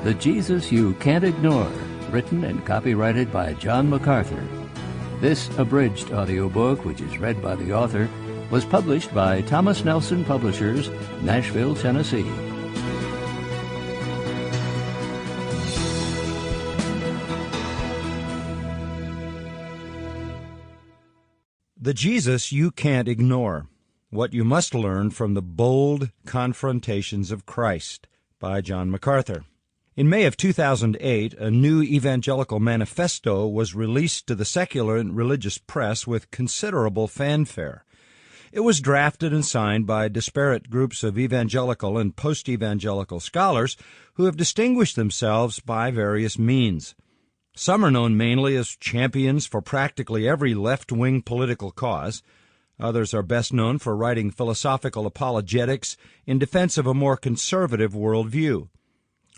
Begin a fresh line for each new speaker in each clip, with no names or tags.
The Jesus You Can't Ignore, written and copyrighted by John MacArthur. This abridged audiobook, which is read by the author, was published by Thomas Nelson Publishers, Nashville, Tennessee.
The Jesus You Can't Ignore, What You Must Learn from the Bold Confrontations of Christ, by John MacArthur. In May of 2008, a new evangelical manifesto was released to the secular and religious press with considerable fanfare. It was drafted and signed by disparate groups of evangelical and post-evangelical scholars who have distinguished themselves by various means. Some are known mainly as champions for practically every left-wing political cause. Others are best known for writing philosophical apologetics in defense of a more conservative worldview.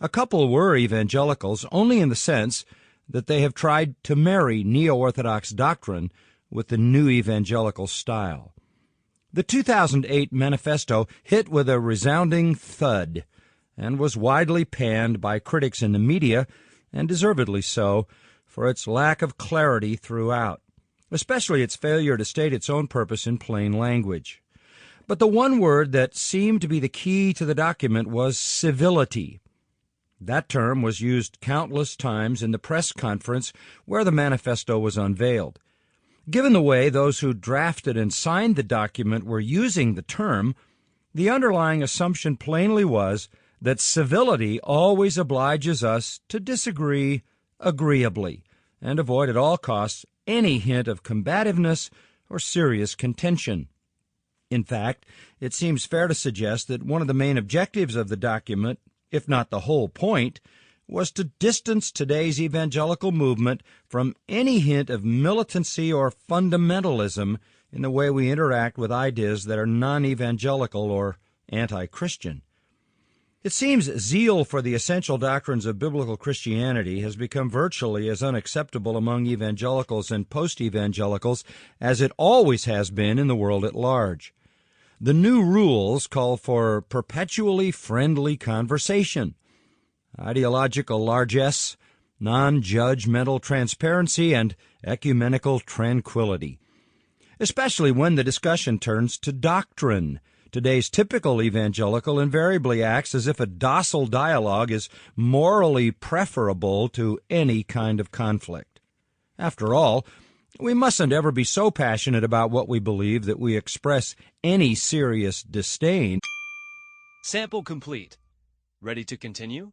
A couple were evangelicals only in the sense that they have tried to marry neo-Orthodox doctrine with the new evangelical style. The 2008 manifesto hit with a resounding thud and was widely panned by critics in the media, and deservedly so, for its lack of clarity throughout, especially its failure to state its own purpose in plain language. But the one word that seemed to be the key to the document was civility. That term was used countless times in the press conference where the manifesto was unveiled. Given the way those who drafted and signed the document were using the term, the underlying assumption plainly was that civility always obliges us to disagree agreeably and avoid at all costs any hint of combativeness or serious contention. In fact, it seems fair to suggest that one of the main objectives of the document, if not the whole point, was to distance today's evangelical movement from any hint of militancy or fundamentalism in the way we interact with ideas that are non-evangelical or anti-Christian. It seems zeal for the essential doctrines of biblical Christianity has become virtually as unacceptable among evangelicals and post-evangelicals as it always has been in the world at large. The new rules call for perpetually friendly conversation, ideological largesse, non-judgmental transparency, and ecumenical tranquility, especially when the discussion turns to doctrine. Today's typical evangelical invariably acts as if a docile dialogue is morally preferable to any kind of conflict. After all, we mustn't ever be so passionate about what we believe that we express any serious disdain.
Sample complete. Ready to continue?